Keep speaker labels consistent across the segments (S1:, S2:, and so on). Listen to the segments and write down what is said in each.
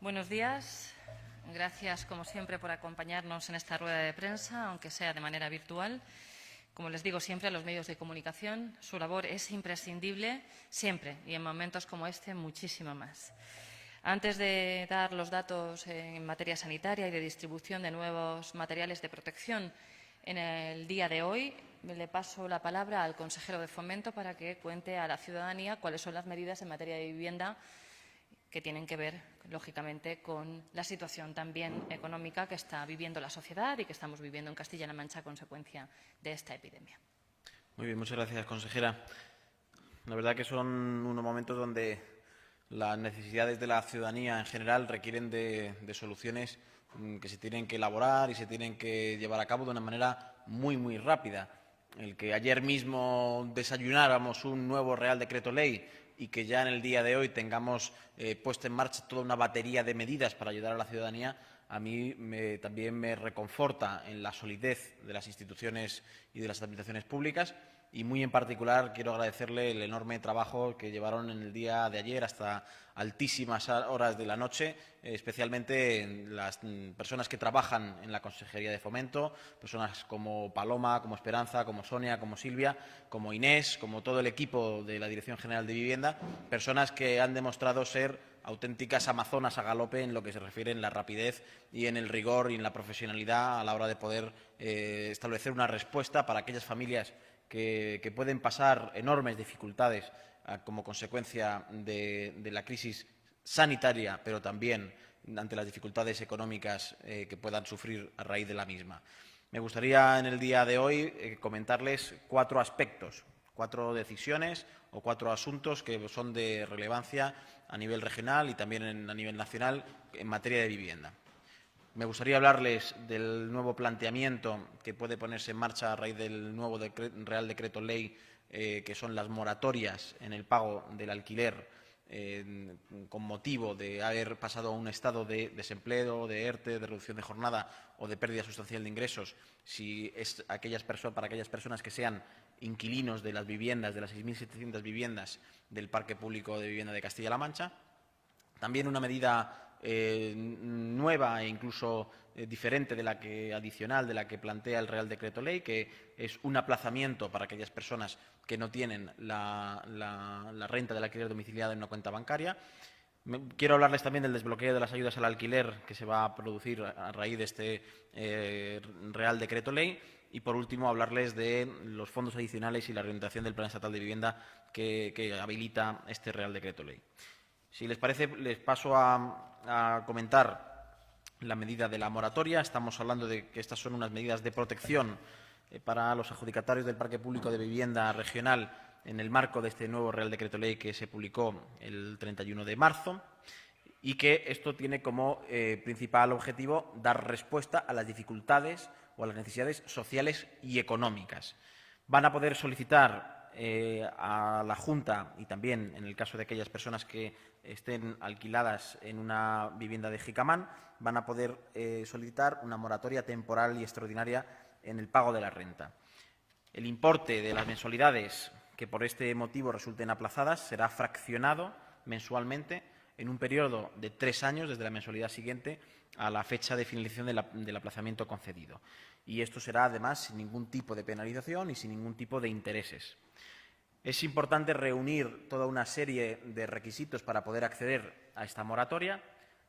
S1: Buenos días. Gracias, como siempre, por acompañarnos en esta rueda de prensa, aunque sea de manera virtual. Como les digo siempre a los medios de comunicación, su labor es imprescindible siempre y en momentos como este muchísimo más. Antes de dar los datos en materia sanitaria y de distribución de nuevos materiales de protección en el día de hoy, le paso la palabra al consejero de Fomento para que cuente a la ciudadanía cuáles son las medidas en materia de vivienda que tienen que ver, lógicamente, con la situación también económica que está viviendo la sociedad y que estamos viviendo en Castilla-La Mancha a consecuencia de esta epidemia.
S2: Muy bien, muchas gracias, consejera. La verdad que son unos momentos donde las necesidades de la ciudadanía en general requieren de soluciones que se tienen que elaborar y se tienen que llevar a cabo de una manera muy rápida. El que ayer mismo desayunáramos un nuevo Real Decreto Ley y que ya en el día de hoy tengamos puesta en marcha toda una batería de medidas para ayudar a la ciudadanía, a mí también me reconforta en la solidez de las instituciones y de las administraciones públicas. Y muy en particular quiero agradecerle el enorme trabajo que llevaron en el día de ayer hasta altísimas horas de la noche, especialmente las personas que trabajan en la Consejería de Fomento, personas como Paloma, como Esperanza, como Sonia, como Silvia, como Inés, como todo el equipo de la Dirección General de Vivienda, personas que han demostrado ser auténticas amazonas a galope en lo que se refiere en la rapidez y en el rigor y en la profesionalidad a la hora de poder establecer una respuesta para aquellas familias que pueden pasar enormes dificultades como consecuencia de la crisis sanitaria, pero también ante las dificultades económicas que puedan sufrir a raíz de la misma. Me gustaría en el día de hoy comentarles 4 aspectos, 4 decisiones o 4 asuntos que son de relevancia a nivel regional y también a nivel nacional en materia de vivienda. Me gustaría hablarles del nuevo planteamiento que puede ponerse en marcha a raíz del nuevo Real Decreto Ley, que son las moratorias en el pago del alquiler con motivo de haber pasado a un estado de desempleo, de ERTE, de reducción de jornada o de pérdida sustancial de ingresos, si es para aquellas personas que sean inquilinos de las viviendas, de las 6.700 viviendas del Parque Público de Vivienda de Castilla-La Mancha. También una medida nueva e incluso diferente de la que adicional de la que plantea el Real Decreto Ley, que es un aplazamiento para aquellas personas que no tienen la renta del alquiler domiciliada en una cuenta bancaria. Quiero hablarles también del desbloqueo de las ayudas al alquiler que se va a producir a raíz de este Real Decreto Ley. Y, por último, hablarles de los fondos adicionales y la orientación del Plan Estatal de Vivienda que habilita este Real Decreto Ley. Si les parece, les paso a comentar la medida de la moratoria. Estamos hablando de que estas son unas medidas de protección para los adjudicatarios del Parque Público de Vivienda Regional en el marco de este nuevo Real Decreto Ley que se publicó el 31 de marzo y que esto tiene como principal objetivo dar respuesta a las dificultades o a las necesidades sociales y económicas. Van a poder solicitar a la Junta y también en el caso de aquellas personas que estén alquiladas en una vivienda de Jicamán, van a poder solicitar una moratoria temporal y extraordinaria en el pago de la renta. El importe de las mensualidades que por este motivo resulten aplazadas será fraccionado mensualmente en un periodo de 3 años desde la mensualidad siguiente a la fecha de finalización del aplazamiento concedido. Y esto será, además, sin ningún tipo de penalización y sin ningún tipo de intereses. Es importante reunir toda una serie de requisitos para poder acceder a esta moratoria.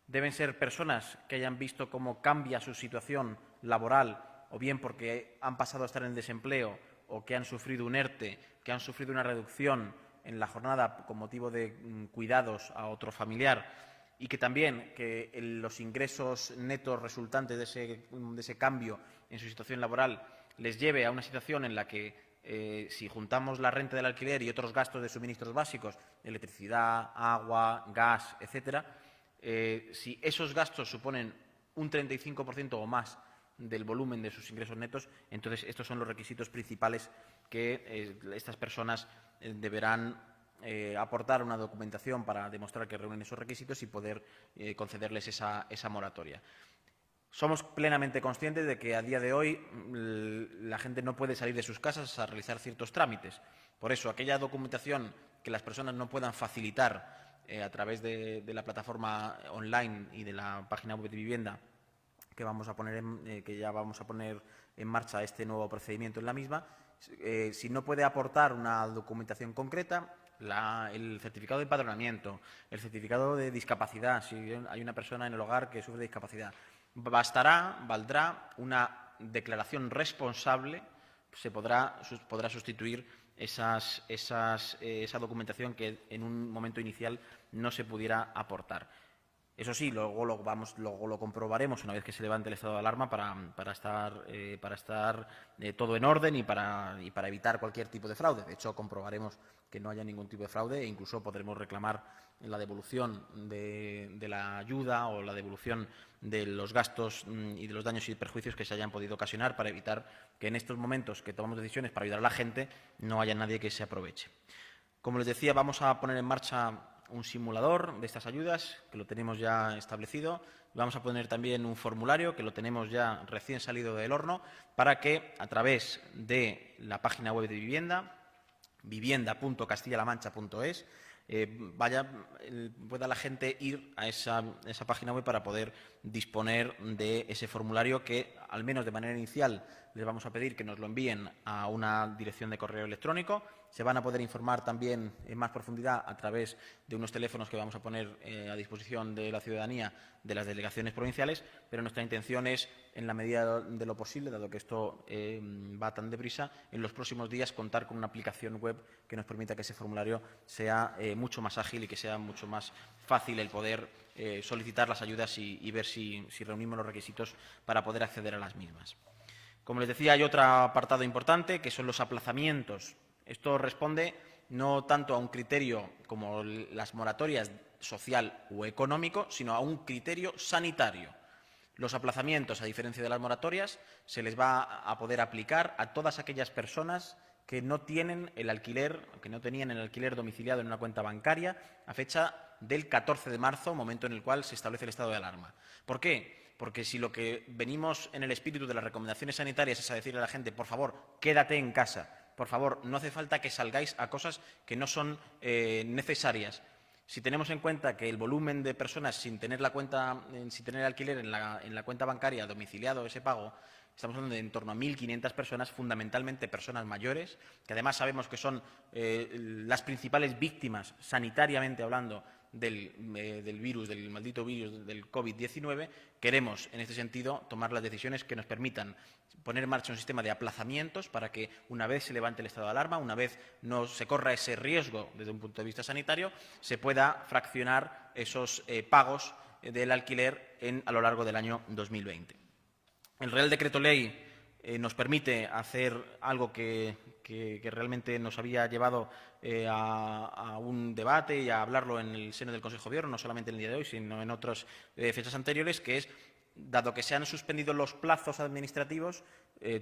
S2: Deben ser personas que hayan visto cómo cambia su situación laboral o bien porque han pasado a estar en desempleo o que han sufrido un ERTE, que han sufrido una reducción en la jornada con motivo de cuidados a otro familiar y que también los ingresos netos resultantes de ese cambio en su situación laboral les lleve a una situación en la que si juntamos la renta del alquiler y otros gastos de suministros básicos, electricidad, agua, gas, etcétera, si esos gastos suponen un 35% o más del volumen de sus ingresos netos, entonces estos son los requisitos principales que estas personas deberán aportar una documentación para demostrar que reúnen esos requisitos y poder concederles esa moratoria. Somos plenamente conscientes de que a día de hoy la gente no puede salir de sus casas a realizar ciertos trámites. Por eso, aquella documentación que las personas no puedan facilitar a través de la plataforma online y de la página web de vivienda que ya vamos a poner en marcha este nuevo procedimiento en la misma. Si no puede aportar una documentación concreta, el certificado de empadronamiento, el certificado de discapacidad, si hay una persona en el hogar que sufre de discapacidad, valdrá una declaración responsable, se podrá sustituir esa documentación que en un momento inicial no se pudiera aportar. Eso sí, luego lo comprobaremos una vez que se levante el estado de alarma para estar todo en orden y para evitar cualquier tipo de fraude. De hecho, comprobaremos que no haya ningún tipo de fraude e incluso podremos reclamar la devolución de la ayuda o la devolución de los gastos y de los daños y perjuicios que se hayan podido ocasionar para evitar que en estos momentos que tomamos decisiones para ayudar a la gente no haya nadie que se aproveche. Como les decía, vamos a poner en marcha un simulador de estas ayudas, que lo tenemos ya establecido. Vamos a poner también un formulario, que lo tenemos ya recién salido del horno, para que a través de la página web de vivienda, vivienda.castillalamancha.es, pueda la gente ir a esa página web para poder disponer de ese formulario que, al menos de manera inicial, les vamos a pedir que nos lo envíen a una dirección de correo electrónico. Se van a poder informar también en más profundidad a través de unos teléfonos que vamos a poner a disposición de la ciudadanía de las delegaciones provinciales, pero nuestra intención es, en la medida de lo posible, dado que esto va tan deprisa, en los próximos días contar con una aplicación web que nos permita que ese formulario sea mucho más ágil y que sea mucho más fácil el poder solicitar las ayudas y ver si reunimos los requisitos para poder acceder a las mismas. Como les decía, hay otro apartado importante, que son los aplazamientos. Esto responde no tanto a un criterio como las moratorias social o económico, sino a un criterio sanitario. Los aplazamientos, a diferencia de las moratorias, se les va a poder aplicar a todas aquellas personas que no tienen el alquiler, que no tenían el alquiler domiciliado en una cuenta bancaria a fecha del 14 de marzo, momento en el cual se establece el estado de alarma. ¿Por qué? Porque si lo que venimos en el espíritu de las recomendaciones sanitarias es a decirle a la gente, por favor, quédate en casa, por favor, no hace falta que salgáis a cosas que no son necesarias. Si tenemos en cuenta que el volumen de personas sin tener alquiler en la cuenta bancaria domiciliado ese pago, estamos hablando de en torno a 1.500 personas, fundamentalmente personas mayores, que además sabemos que son las principales víctimas, sanitariamente hablando, del maldito virus del COVID-19, queremos, en este sentido, tomar las decisiones que nos permitan poner en marcha un sistema de aplazamientos para que, una vez se levante el estado de alarma, una vez no se corra ese riesgo desde un punto de vista sanitario, se pueda fraccionar esos pagos del alquiler a lo largo del año 2020. El Real Decreto Ley nos permite hacer algo que realmente nos había llevado a un debate y a hablarlo en el seno del Consejo de Gobierno, no solamente en el día de hoy, sino en otras fechas anteriores, que es, dado que se han suspendido los plazos administrativos,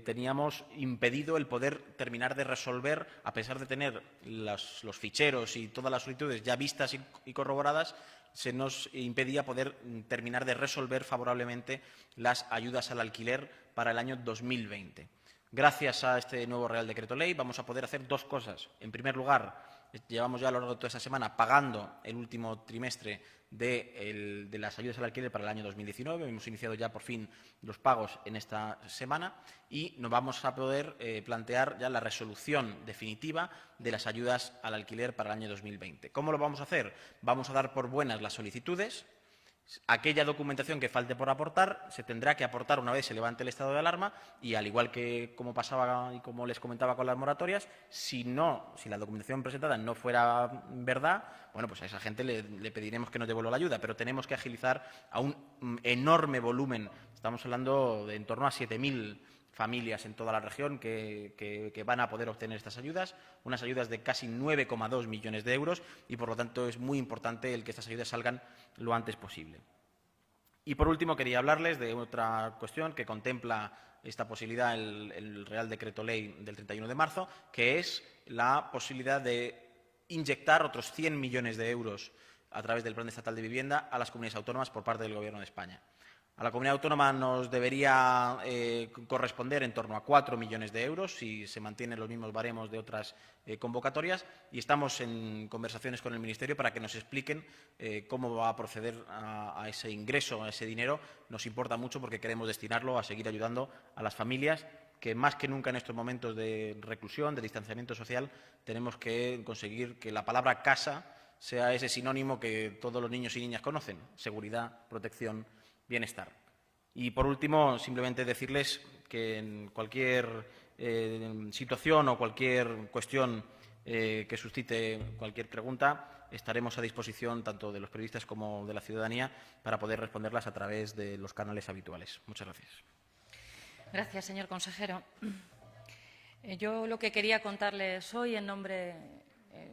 S2: teníamos impedido el poder terminar de resolver, a pesar de tener los ficheros y todas las solicitudes ya vistas y corroboradas, se nos impedía poder terminar de resolver favorablemente las ayudas al alquiler para el año 2020. Gracias a este nuevo Real Decreto Ley vamos a poder hacer dos cosas. En primer lugar, llevamos ya a lo largo de toda esta semana pagando el último trimestre de las ayudas al alquiler para el año 2019. Hemos iniciado ya por fin los pagos en esta semana y nos vamos a poder plantear ya la resolución definitiva de las ayudas al alquiler para el año 2020. ¿Cómo lo vamos a hacer? Vamos a dar por buenas las solicitudes. Aquella documentación que falte por aportar se tendrá que aportar una vez se levante el estado de alarma y, al igual que como pasaba y como les comentaba con las moratorias, si la documentación presentada no fuera verdad, bueno, pues a esa gente le pediremos que nos devuelva la ayuda, pero tenemos que agilizar a un enorme volumen. Estamos hablando de en torno a 7.000 familias en toda la región que van a poder obtener estas ayudas, unas ayudas de casi 9,2 millones de euros y, por lo tanto, es muy importante el que estas ayudas salgan lo antes posible. Y, por último, quería hablarles de otra cuestión que contempla esta posibilidad el Real Decreto Ley del 31 de marzo, que es la posibilidad de inyectar otros 100 millones de euros a través del Plan Estatal de Vivienda a las comunidades autónomas por parte del Gobierno de España. A la comunidad autónoma nos debería corresponder en torno a 4 millones de euros si se mantienen los mismos baremos de otras convocatorias, y estamos en conversaciones con el Ministerio para que nos expliquen cómo va a proceder a ese ingreso, a ese dinero. Nos importa mucho porque queremos destinarlo a seguir ayudando a las familias que, más que nunca en estos momentos de reclusión, de distanciamiento social, tenemos que conseguir que la palabra casa sea ese sinónimo que todos los niños y niñas conocen: seguridad, protección, bienestar. Y, por último, simplemente decirles que en cualquier situación o cualquier cuestión que suscite cualquier pregunta, estaremos a disposición tanto de los periodistas como de la ciudadanía para poder responderlas a través de los canales habituales. Muchas gracias.
S1: Gracias, señor consejero. Yo lo que quería contarles hoy en nombre,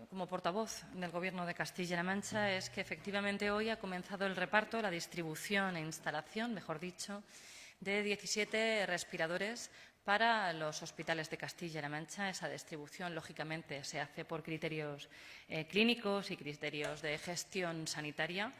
S1: como portavoz del Gobierno de Castilla-La Mancha, es que efectivamente hoy ha comenzado el reparto, la distribución e instalación, mejor dicho, de 17 respiradores para los hospitales de Castilla-La Mancha. Esa distribución, lógicamente, se hace por criterios clínicos y criterios de gestión sanitaria.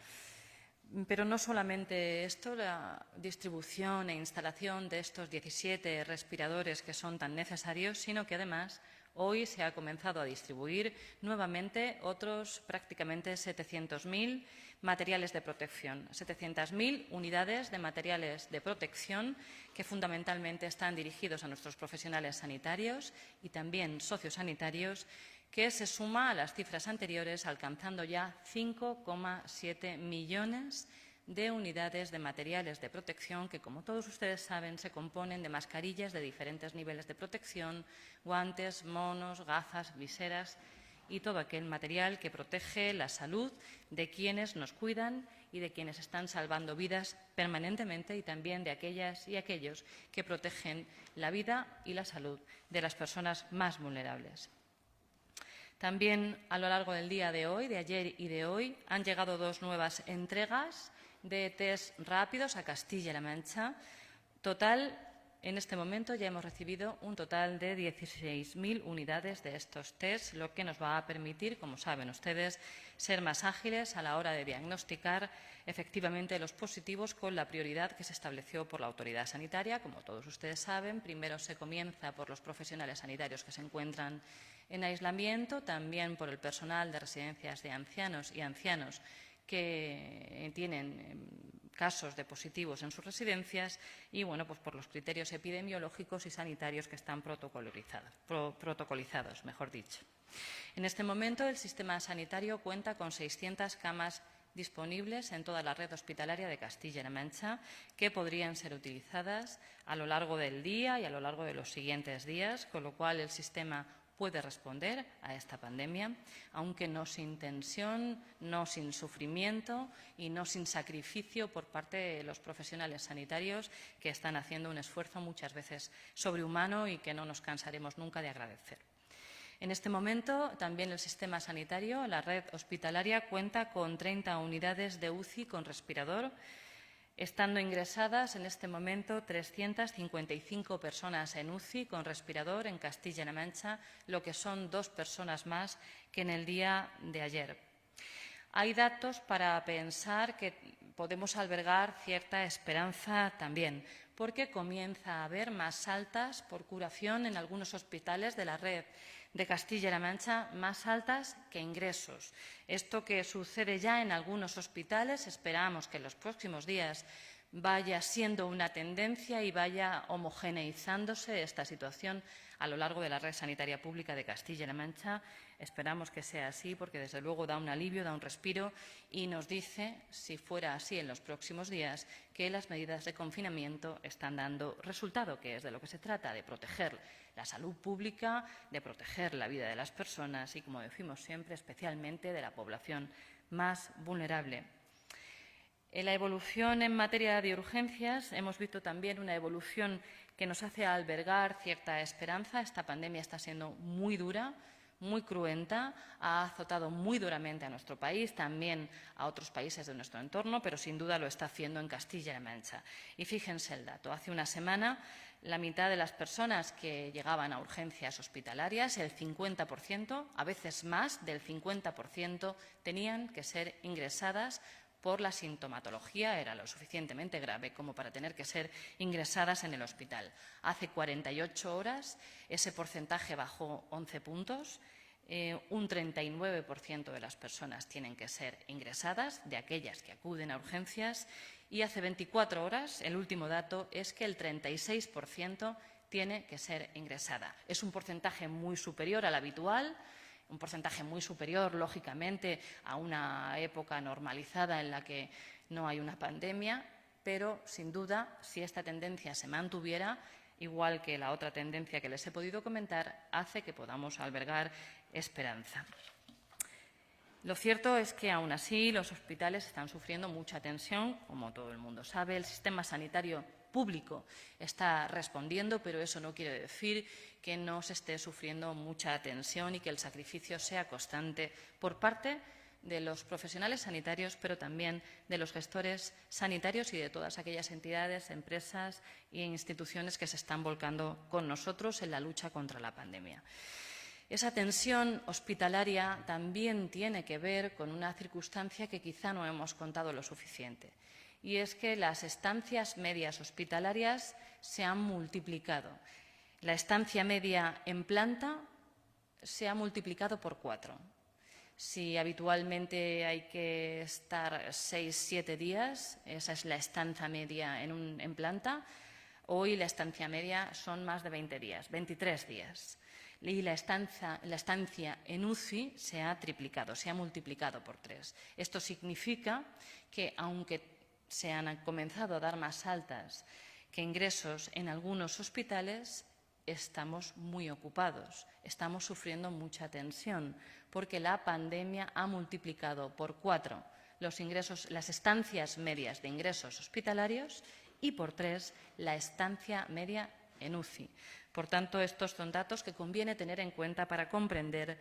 S1: Pero no solamente esto, la distribución e instalación de estos 17 respiradores que son tan necesarios, sino que además hoy se ha comenzado a distribuir nuevamente otros prácticamente 700.000 materiales de protección, 700.000 unidades de materiales de protección que fundamentalmente están dirigidos a nuestros profesionales sanitarios y también sociosanitarios, que se suma a las cifras anteriores, alcanzando ya 5,7 millones de unidades de materiales de protección que, como todos ustedes saben, se componen de mascarillas de diferentes niveles de protección, guantes, monos, gafas, viseras y todo aquel material que protege la salud de quienes nos cuidan y de quienes están salvando vidas permanentemente, y también de aquellas y aquellos que protegen la vida y la salud de las personas más vulnerables. También a lo largo del día de hoy, de ayer y de hoy, han llegado 2 nuevas entregas de test rápidos a Castilla-La Mancha. Total, en este momento ya hemos recibido un total de 16.000 unidades de estos test, lo que nos va a permitir, como saben ustedes, ser más ágiles a la hora de diagnosticar efectivamente los positivos con la prioridad que se estableció por la autoridad sanitaria. Como todos ustedes saben, primero se comienza por los profesionales sanitarios que se encuentran en aislamiento, también por el personal de residencias de ancianos y ancianos que tienen casos de positivos en sus residencias y, bueno, pues por los criterios epidemiológicos y sanitarios que están protocolizados, mejor dicho. En este momento, el sistema sanitario cuenta con 600 camas disponibles en toda la red hospitalaria de Castilla-La Mancha, que podrían ser utilizadas a lo largo del día y a lo largo de los siguientes días, con lo cual el sistema puede responder a esta pandemia, aunque no sin tensión, no sin sufrimiento y no sin sacrificio por parte de los profesionales sanitarios, que están haciendo un esfuerzo muchas veces sobrehumano y que no nos cansaremos nunca de agradecer. En este momento, también el sistema sanitario, la red hospitalaria, cuenta con 30 unidades de UCI con respirador, estando ingresadas en este momento 355 personas en UCI con respirador en Castilla-La Mancha, lo que son 2 personas más que en el día de ayer. Hay datos para pensar que podemos albergar cierta esperanza también, porque comienza a haber más altas por curación en algunos hospitales de la red de Castilla-La Mancha, más altas que ingresos. Esto que sucede ya en algunos hospitales, esperamos que en los próximos días vaya siendo una tendencia y vaya homogeneizándose esta situación a lo largo de la red sanitaria pública de Castilla-La Mancha. Esperamos que sea así porque, desde luego, da un alivio, da un respiro y nos dice, si fuera así en los próximos días, que las medidas de confinamiento están dando resultado, que es de lo que se trata, de proteger la salud pública, de proteger la vida de las personas y, como decimos siempre, especialmente de la población más vulnerable. En la evolución en materia de urgencias hemos visto también una evolución que nos hace albergar cierta esperanza. Esta pandemia está siendo muy dura, muy cruenta, ha azotado muy duramente a nuestro país, también a otros países de nuestro entorno, pero sin duda lo está haciendo en Castilla-La Mancha. Y fíjense el dato, hace una semana la mitad de las personas que llegaban a urgencias hospitalarias, el 50%, a veces más del 50%, tenían que ser ingresadas por la sintomatología era lo suficientemente grave como para tener que ser ingresadas en el hospital. Hace 48 horas ese porcentaje bajó 11 puntos. Un 39% de las personas tienen que ser ingresadas, de aquellas que acuden a urgencias, y hace 24 horas el último dato es que el 36% tiene que ser ingresada. Es un porcentaje muy superior al habitual, un porcentaje muy superior, lógicamente, a una época normalizada en la que no hay una pandemia, pero, sin duda, si esta tendencia se mantuviera, igual que la otra tendencia que les he podido comentar, hace que podamos albergar esperanza. Lo cierto es que, aún así, los hospitales están sufriendo mucha tensión, como todo el mundo sabe. El sistema sanitario público está respondiendo, pero eso no quiere decir que no se esté sufriendo mucha tensión y que el sacrificio sea constante por parte de los profesionales sanitarios, pero también de los gestores sanitarios y de todas aquellas entidades, empresas e instituciones que se están volcando con nosotros en la lucha contra la pandemia. Esa tensión hospitalaria también tiene que ver con una circunstancia que quizá no hemos contado lo suficiente, y es que las estancias medias hospitalarias se han multiplicado. La estancia media en planta se ha multiplicado por 4. Si habitualmente hay que estar 6-7 días, esa es la estancia media en planta, hoy la estancia media son más de 20 días, 23 días. Y la estancia en UCI se ha triplicado, se ha multiplicado por 3. Esto significa que, aunque se han comenzado a dar más altas que ingresos en algunos hospitales, estamos muy ocupados, estamos sufriendo mucha tensión, porque la pandemia ha multiplicado por 4 los ingresos, las estancias medias de ingresos hospitalarios y por 3 la estancia media en UCI. Por tanto, estos son datos que conviene tener en cuenta para comprender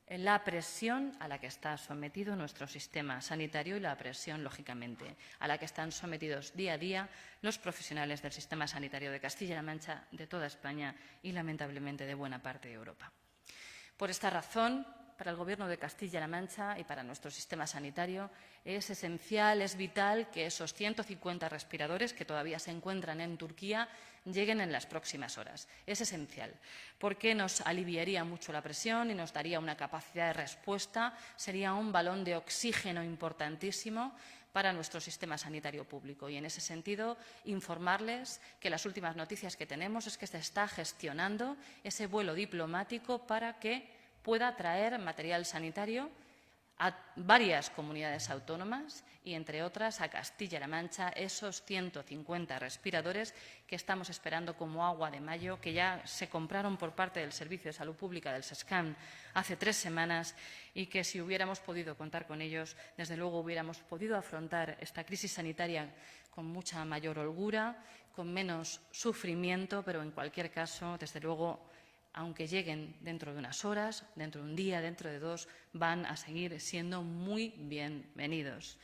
S1: la presión a la que está sometido nuestro sistema sanitario y la presión, lógicamente, a la que están sometidos día a día los profesionales del sistema sanitario de Castilla-La Mancha, de toda España y, lamentablemente, de buena parte de Europa. Por esta razón, para el Gobierno de Castilla-La Mancha y para nuestro sistema sanitario es esencial, es vital que esos 150 respiradores que todavía se encuentran en Turquía lleguen en las próximas horas. Es esencial porque nos aliviaría mucho la presión y nos daría una capacidad de respuesta, sería un balón de oxígeno importantísimo para nuestro sistema sanitario público. Y, en ese sentido, informarles que las últimas noticias que tenemos es que se está gestionando ese vuelo diplomático para que pueda traer material sanitario a varias comunidades autónomas y, entre otras, a Castilla-La Mancha, esos 150 respiradores que estamos esperando como agua de mayo, que ya se compraron por parte del Servicio de Salud Pública del SESCAM hace 3 semanas y que, si hubiéramos podido contar con ellos, desde luego hubiéramos podido afrontar esta crisis sanitaria con mucha mayor holgura, con menos sufrimiento, pero, en cualquier caso, desde luego, aunque lleguen dentro de unas horas, dentro de un día, dentro de 2, van a seguir siendo muy bienvenidos.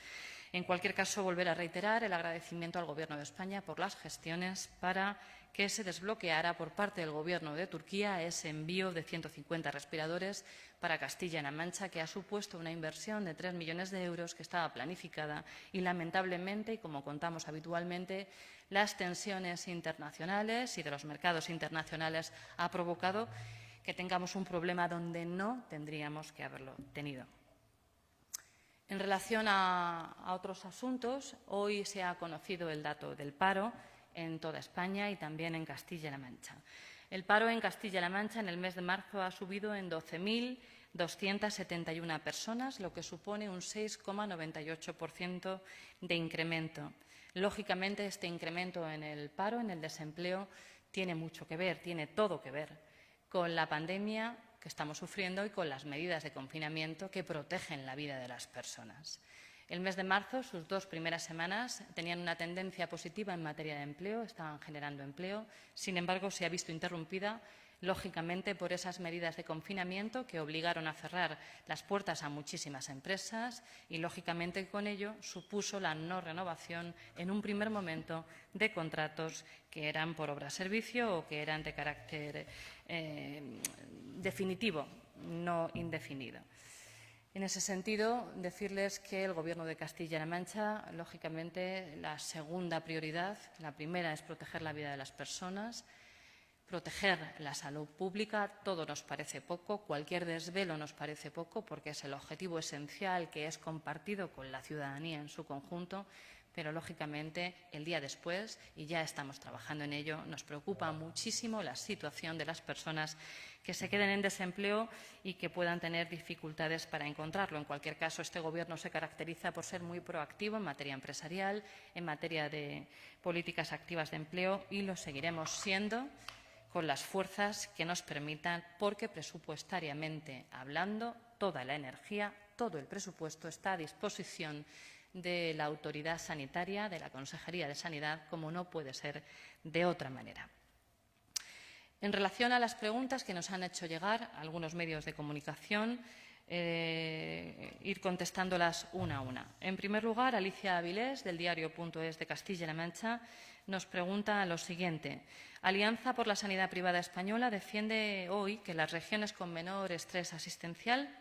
S1: En cualquier caso, volver a reiterar el agradecimiento al Gobierno de España por las gestiones para que se desbloqueara por parte del Gobierno de Turquía ese envío de 150 respiradores para Castilla-La Mancha, que ha supuesto una inversión de 3 millones de euros que estaba planificada y, lamentablemente, y como contamos habitualmente, las tensiones internacionales y de los mercados internacionales ha provocado que tengamos un problema donde no tendríamos que haberlo tenido. En relación a otros asuntos, hoy se ha conocido el dato del paro en toda España y también en Castilla-La Mancha. El paro en Castilla-La Mancha en el mes de marzo ha subido en 12.271 personas, lo que supone un 6,98% de incremento. Lógicamente, este incremento en el paro, en el desempleo, tiene mucho que ver, tiene todo que ver con la pandemia que estamos sufriendo y con las medidas de confinamiento que protegen la vida de las personas. El mes de marzo, sus 2 primeras semanas, tenían una tendencia positiva en materia de empleo, estaban generando empleo. Sin embargo, se ha visto interrumpida, lógicamente, por esas medidas de confinamiento que obligaron a cerrar las puertas a muchísimas empresas y, lógicamente, con ello supuso la no renovación en un primer momento de contratos que eran por obra-servicio o que eran de carácter definitivo, no indefinido. En ese sentido, decirles que el Gobierno de Castilla-La Mancha, lógicamente, la segunda prioridad, la primera es proteger la vida de las personas, proteger la salud pública. Todo nos parece poco, cualquier desvelo nos parece poco, porque es el objetivo esencial que es compartido con la ciudadanía en su conjunto, pero, lógicamente, el día después, y ya estamos trabajando en ello, nos preocupa muchísimo la situación de las personas que se queden en desempleo y que puedan tener dificultades para encontrarlo. En cualquier caso, este Gobierno se caracteriza por ser muy proactivo en materia empresarial, en materia de políticas activas de empleo, y lo seguiremos siendo con las fuerzas que nos permitan, porque presupuestariamente hablando, toda la energía, todo el presupuesto está a disposición de la autoridad sanitaria, de la Consejería de Sanidad, como no puede ser de otra manera. En relación a las preguntas que nos han hecho llegar algunos medios de comunicación, ir contestándolas una a una. En primer lugar, Alicia Avilés, del diario.es de Castilla-La Mancha, nos pregunta lo siguiente. Alianza por la Sanidad Privada Española defiende hoy que las regiones con menor estrés asistencial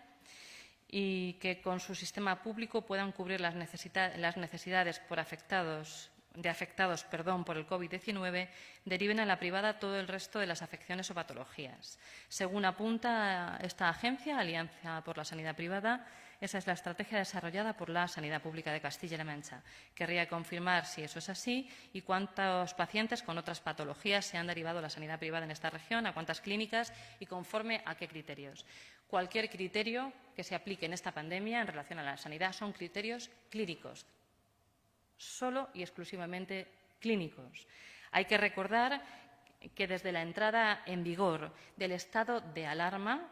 S1: y que con su sistema público puedan cubrir las necesidades por afectados por el COVID-19, deriven a la privada todo el resto de las afecciones o patologías. Según apunta esta agencia, Alianza por la Sanidad Privada, esa es la estrategia desarrollada por la Sanidad Pública de Castilla-La Mancha. Querría confirmar si eso es así y cuántos pacientes con otras patologías se han derivado a la sanidad privada en esta región, a cuántas clínicas y conforme a qué criterios. Cualquier criterio que se aplique en esta pandemia en relación a la sanidad son criterios clínicos, solo y exclusivamente clínicos. Hay que recordar que desde la entrada en vigor del estado de alarma,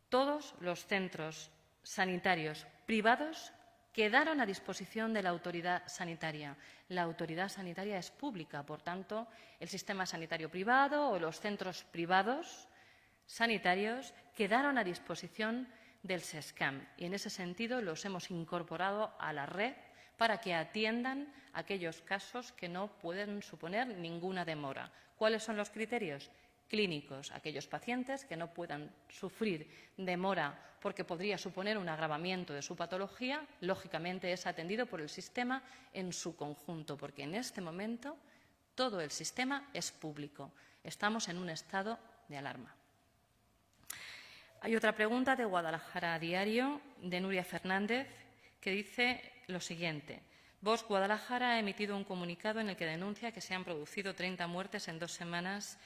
S1: todos los centros sanitarios privados quedaron a disposición de la autoridad sanitaria. La autoridad sanitaria es pública, por tanto, el sistema sanitario privado o los centros privados sanitarios quedaron a disposición del SESCAM y, en ese sentido, los hemos incorporado a la red para que atiendan aquellos casos que no pueden suponer ninguna demora. ¿Cuáles son los criterios? Clínicos. Aquellos pacientes que no puedan sufrir demora porque podría suponer un agravamiento de su patología, lógicamente es atendido por el sistema en su conjunto, porque en este momento todo el sistema es público. Estamos en un estado de alarma. Hay otra pregunta de Guadalajara Diario, de Nuria Fernández, que dice lo siguiente. Vox Guadalajara ha emitido un comunicado en el que denuncia que se han producido 30 muertes en 2 semanas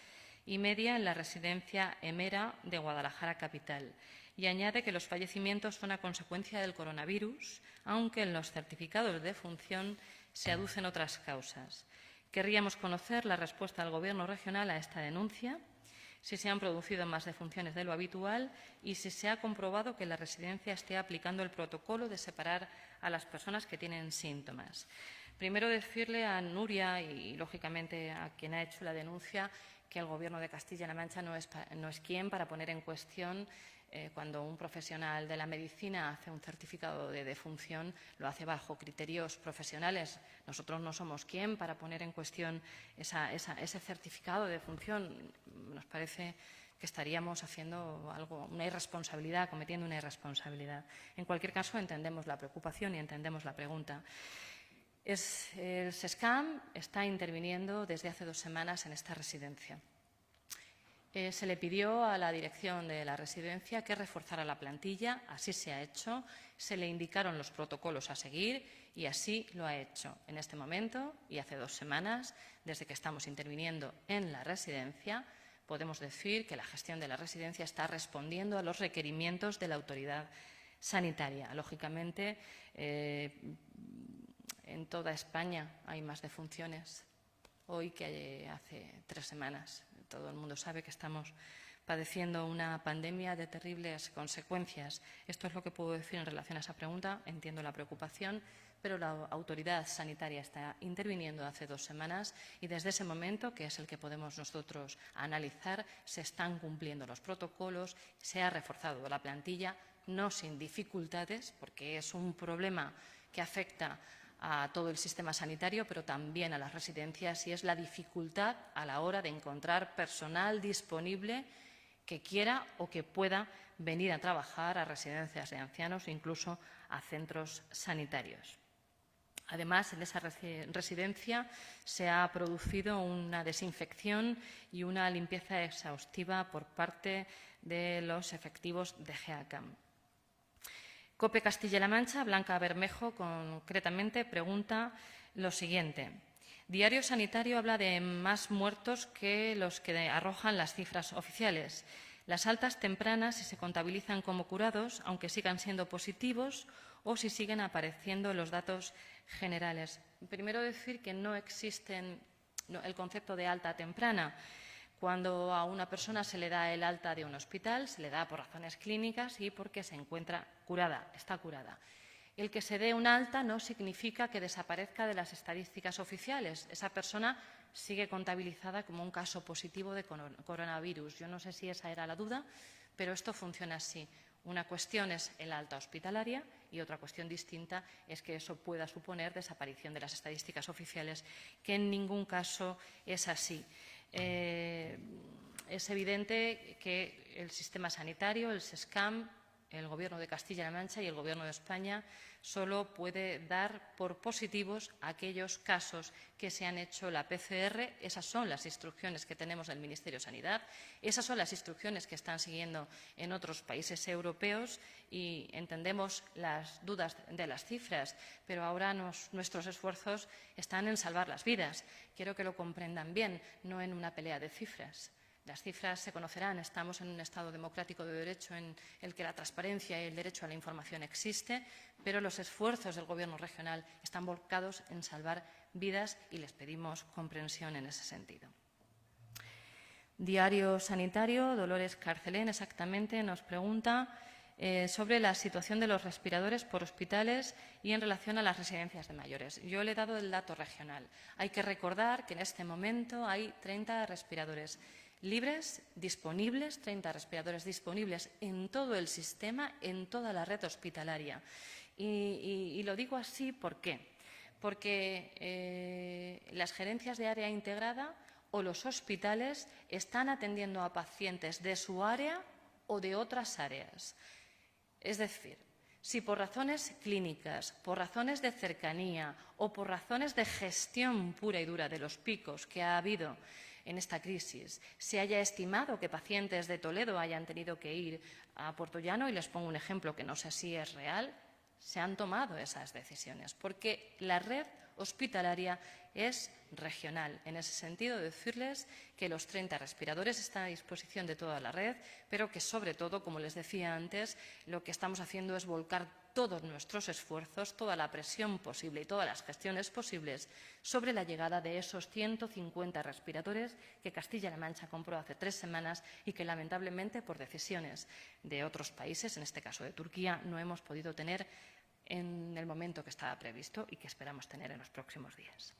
S1: y media en la residencia Emera de Guadalajara capital y añade que los fallecimientos son a consecuencia del coronavirus, aunque en los certificados de defunción se aducen otras causas. Querríamos conocer la respuesta del Gobierno regional a esta denuncia, si se han producido más defunciones de lo habitual y si se ha comprobado que la residencia esté aplicando el protocolo de separar a las personas que tienen síntomas. Primero, decirle a Nuria y, lógicamente, a quien ha hecho la denuncia, que el Gobierno de Castilla-La Mancha no es quien para poner en cuestión cuando un profesional de la medicina hace un certificado de defunción, lo hace bajo criterios profesionales. Nosotros no somos quien para poner en cuestión ese certificado de defunción. Nos parece que estaríamos haciendo una irresponsabilidad, cometiendo una irresponsabilidad. En cualquier caso, entendemos la preocupación y entendemos la pregunta. El SESCAM está interviniendo desde hace 2 semanas en esta residencia. Se le pidió a la dirección de la residencia que reforzara la plantilla, así se ha hecho, se le indicaron los protocolos a seguir y así lo ha hecho. En este momento, y hace 2 semanas, desde que estamos interviniendo en la residencia, podemos decir que la gestión de la residencia está respondiendo a los requerimientos de la autoridad sanitaria. Lógicamente, en toda España hay más defunciones hoy que hace 3 semanas. Todo el mundo sabe que estamos padeciendo una pandemia de terribles consecuencias. Esto es lo que puedo decir en relación a esa pregunta. Entiendo la preocupación, pero la autoridad sanitaria está interviniendo hace 2 semanas y desde ese momento, que es el que podemos nosotros analizar, se están cumpliendo los protocolos, se ha reforzado la plantilla, no sin dificultades, porque es un problema que afecta a todo el sistema sanitario, pero también a las residencias, y es la dificultad a la hora de encontrar personal disponible que quiera o que pueda venir a trabajar a residencias de ancianos e incluso a centros sanitarios. Además, en esa residencia se ha producido una desinfección y una limpieza exhaustiva por parte de los efectivos de GEACAM. COPE Castilla-La Mancha, Blanca Bermejo, concretamente, pregunta lo siguiente. Diario Sanitario habla de más muertos que los que arrojan las cifras oficiales. Las altas tempranas, si se contabilizan como curados, aunque sigan siendo positivos, o si siguen apareciendo en los datos generales. Primero decir que no existe el concepto de alta temprana. Cuando a una persona se le da el alta de un hospital, se le da por razones clínicas y porque se encuentra curada, está curada. El que se dé un alta no significa que desaparezca de las estadísticas oficiales. Esa persona sigue contabilizada como un caso positivo de coronavirus. Yo no sé si esa era la duda, pero esto funciona así. Una cuestión es el alta hospitalaria y otra cuestión distinta es que eso pueda suponer desaparición de las estadísticas oficiales, que en ningún caso es así. Es evidente que el sistema sanitario, el SESCAM, el Gobierno de Castilla-La Mancha y el Gobierno de España solo puede dar por positivos aquellos casos que se han hecho la PCR. Esas son las instrucciones que tenemos del Ministerio de Sanidad, esas son las instrucciones que están siguiendo en otros países europeos y entendemos las dudas de las cifras, pero ahora nuestros esfuerzos están en salvar las vidas. Quiero que lo comprendan bien, no en una pelea de cifras. Las cifras se conocerán, estamos en un Estado democrático de derecho en el que la transparencia y el derecho a la información existe, pero los esfuerzos del Gobierno regional están volcados en salvar vidas y les pedimos comprensión en ese sentido. Diario Sanitario, Dolores Carcelén, exactamente, nos pregunta sobre la situación de los respiradores por hospitales y en relación a las residencias de mayores. Yo le he dado el dato regional. Hay que recordar que en este momento hay 30 respiradores libres, disponibles, 30 respiradores disponibles en todo el sistema, en toda la red hospitalaria. Y lo digo así, ¿por qué? Porque las gerencias de área integrada o los hospitales están atendiendo a pacientes de su área o de otras áreas. Es decir, si por razones clínicas, por razones de cercanía o por razones de gestión pura y dura de los picos que ha habido en esta crisis, se haya estimado que pacientes de Toledo hayan tenido que ir a Puertollano, y les pongo un ejemplo que no sé si es real, se han tomado esas decisiones, porque la red hospitalaria es regional. En ese sentido, decirles que los 30 respiradores están a disposición de toda la red, pero que, sobre todo, como les decía antes, lo que estamos haciendo es volcar todos nuestros esfuerzos, toda la presión posible y todas las gestiones posibles sobre la llegada de esos 150 respiradores que Castilla-La Mancha compró hace 3 semanas y que, lamentablemente, por decisiones de otros países, en este caso de Turquía, no hemos podido tener en el momento que estaba previsto y que esperamos tener en los próximos días.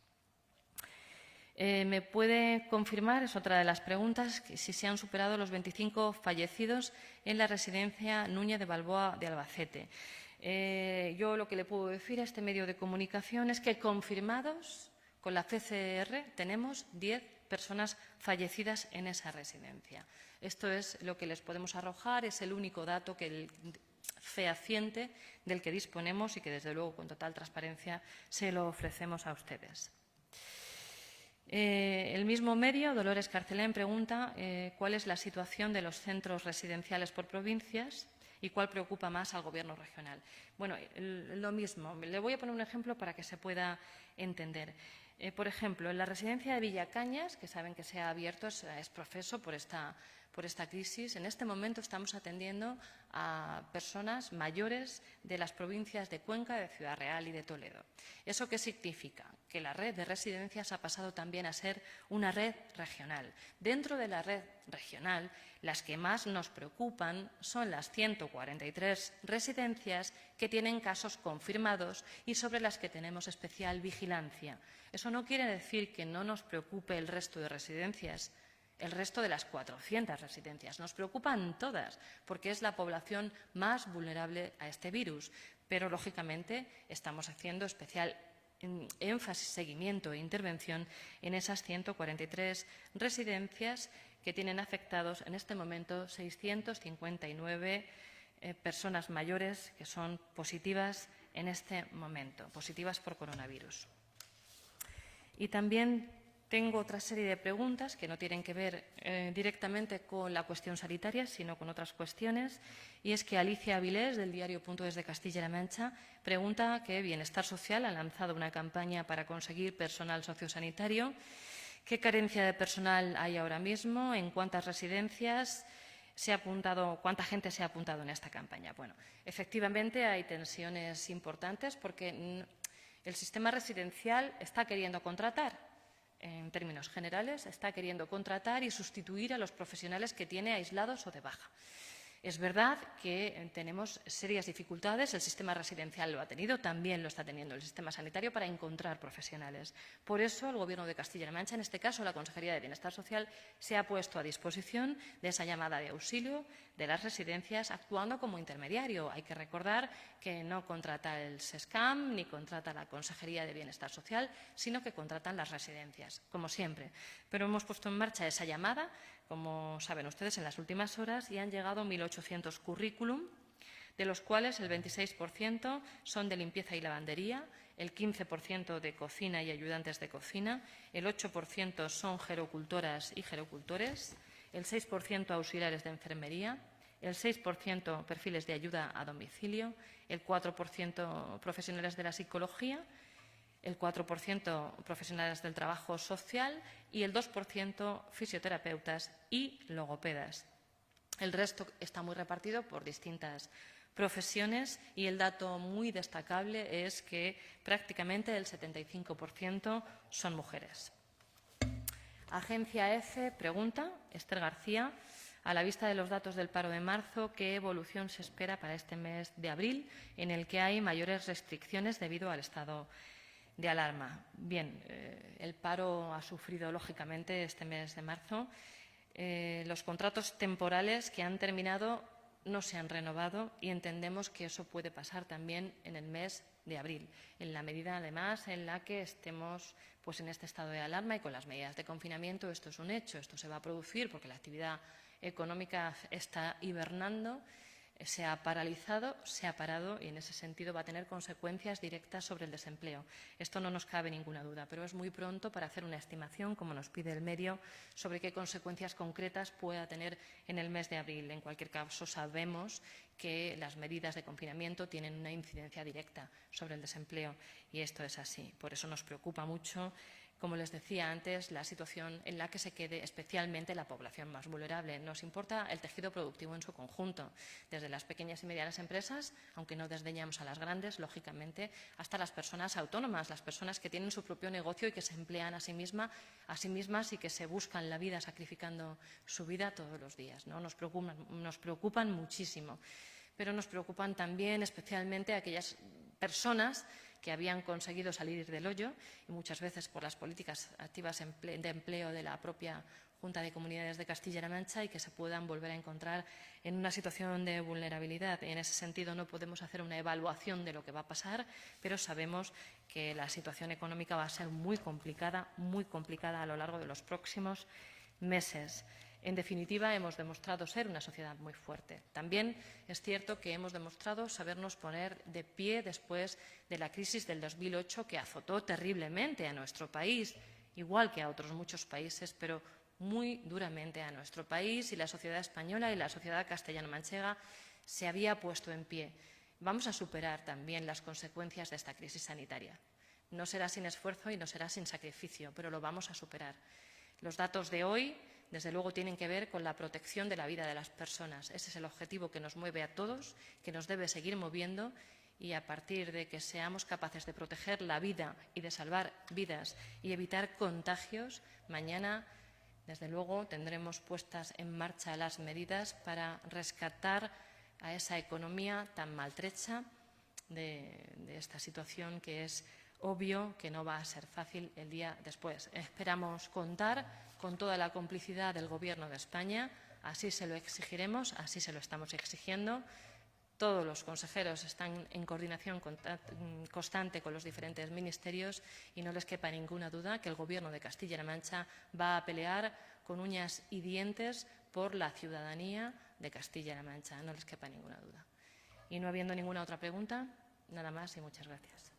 S1: ¿Me puede confirmar, es otra de las preguntas, que si se han superado los 25 fallecidos en la residencia Núñez de Balboa de Albacete? Yo lo que le puedo decir a este medio de comunicación es que confirmados con la PCR tenemos 10 personas fallecidas en esa residencia. Esto es lo que les podemos arrojar, es el único dato fehaciente del que disponemos y que, desde luego, con total transparencia se lo ofrecemos a ustedes. El mismo medio, Dolores Carcelén, pregunta cuál es la situación de los centros residenciales por provincias y cuál preocupa más al Gobierno regional. Bueno, lo mismo. Le voy a poner un ejemplo para que se pueda entender. Por ejemplo, en la residencia de Villacañas, que saben que se ha abierto, es profeso por esta crisis, en este momento estamos atendiendo a personas mayores de las provincias de Cuenca, de Ciudad Real y de Toledo. ¿Eso qué significa? Que la red de residencias ha pasado también a ser una red regional. Dentro de la red regional, las que más nos preocupan son las 143 residencias que tienen casos confirmados y sobre las que tenemos especial vigilancia. Eso no quiere decir que no nos preocupe el resto de residencias, el resto de las 400 residencias. Nos preocupan todas, porque es la población más vulnerable a este virus. Pero, lógicamente, estamos haciendo especial énfasis, seguimiento e intervención en esas 143 residencias que tienen afectados en este momento 659 personas mayores que son positivas en este momento, positivas por coronavirus. Y también tengo otra serie de preguntas que no tienen que ver directamente con la cuestión sanitaria, sino con otras cuestiones. Y es que Alicia Avilés, del diario Punto de Castilla-La Mancha, pregunta que Bienestar Social ha lanzado una campaña para conseguir personal sociosanitario. ¿Qué carencia de personal hay ahora mismo? ¿En cuántas residencias se ha apuntado, cuánta gente se ha apuntado en esta campaña? Bueno, efectivamente hay tensiones importantes porque el sistema residencial está queriendo contratar. En términos generales, está queriendo contratar y sustituir a los profesionales que tiene aislados o de baja. Es verdad que tenemos serias dificultades, el sistema residencial lo ha tenido, también lo está teniendo el sistema sanitario para encontrar profesionales. Por eso el Gobierno de Castilla-La Mancha, en este caso la Consejería de Bienestar Social, se ha puesto a disposición de esa llamada de auxilio de las residencias, actuando como intermediario. Hay que recordar que no contrata el SESCAM ni contrata la Consejería de Bienestar Social, sino que contratan las residencias, como siempre. Pero hemos puesto en marcha esa llamada, como saben ustedes, en las últimas horas, y han llegado 1.800 currículum, de los cuales el 26% son de limpieza y lavandería, el 15% de cocina y ayudantes de cocina, el 8% son gerocultoras y gerocultores, el 6% auxiliares de enfermería, el 6% perfiles de ayuda a domicilio, el 4% profesionales de la psicología, el 4% profesionales del trabajo social y el 2% fisioterapeutas y logopedas. El resto está muy repartido por distintas profesiones y el dato muy destacable es que prácticamente el 75% son mujeres. Agencia EFE pregunta, Esther García, a la vista de los datos del paro de marzo, ¿qué evolución se espera para este mes de abril, en el que hay mayores restricciones debido al estado de alarma? Bien, el paro ha sufrido, lógicamente, este mes de marzo. Los contratos temporales que han terminado no se han renovado y entendemos que eso puede pasar también en el mes de abril, en la medida, además, en la que estemos pues, en este estado de alarma y con las medidas de confinamiento. Esto es un hecho, esto se va a producir porque la actividad económica está hibernando, se ha paralizado, se ha parado y en ese sentido va a tener consecuencias directas sobre el desempleo. Esto no nos cabe ninguna duda, pero es muy pronto para hacer una estimación, como nos pide el medio, sobre qué consecuencias concretas pueda tener en el mes de abril. En cualquier caso, sabemos que las medidas de confinamiento tienen una incidencia directa sobre el desempleo y esto es así. Por eso nos preocupa mucho, como les decía antes, la situación en la que se quede especialmente la población más vulnerable. Nos importa el tejido productivo en su conjunto, desde las pequeñas y medianas empresas, aunque no desdeñamos a las grandes, lógicamente, hasta las personas autónomas, las personas que tienen su propio negocio y que se emplean a sí mismas y que se buscan la vida sacrificando su vida todos los días, ¿no? Nos preocupan muchísimo, pero nos preocupan también especialmente aquellas personas que habían conseguido salir del hoyo y muchas veces por las políticas activas de empleo de la propia Junta de Comunidades de Castilla-La Mancha y que se puedan volver a encontrar en una situación de vulnerabilidad. En ese sentido no podemos hacer una evaluación de lo que va a pasar, pero sabemos que la situación económica va a ser muy complicada a lo largo de los próximos meses. En definitiva, hemos demostrado ser una sociedad muy fuerte. También es cierto que hemos demostrado sabernos poner de pie después de la crisis del 2008 que azotó terriblemente a nuestro país, igual que a otros muchos países, pero muy duramente a nuestro país, y la sociedad española y la sociedad castellano-manchega se había puesto en pie. Vamos a superar también las consecuencias de esta crisis sanitaria. No será sin esfuerzo y no será sin sacrificio, pero lo vamos a superar. Los datos de hoy, desde luego, tienen que ver con la protección de la vida de las personas. Ese es el objetivo que nos mueve a todos, que nos debe seguir moviendo, y a partir de que seamos capaces de proteger la vida y de salvar vidas y evitar contagios, mañana, desde luego, tendremos puestas en marcha las medidas para rescatar a esa economía tan maltrecha de esta situación que es obvio que no va a ser fácil el día después. Esperamos contar con toda la complicidad del Gobierno de España, así se lo exigiremos, así se lo estamos exigiendo, Todos los consejeros están en coordinación constante con los diferentes ministerios y no les quepa ninguna duda que el Gobierno de Castilla-La Mancha va a pelear con uñas y dientes por la ciudadanía de Castilla-La Mancha. No les quepa ninguna duda. Y no habiendo ninguna otra pregunta, nada más y muchas gracias.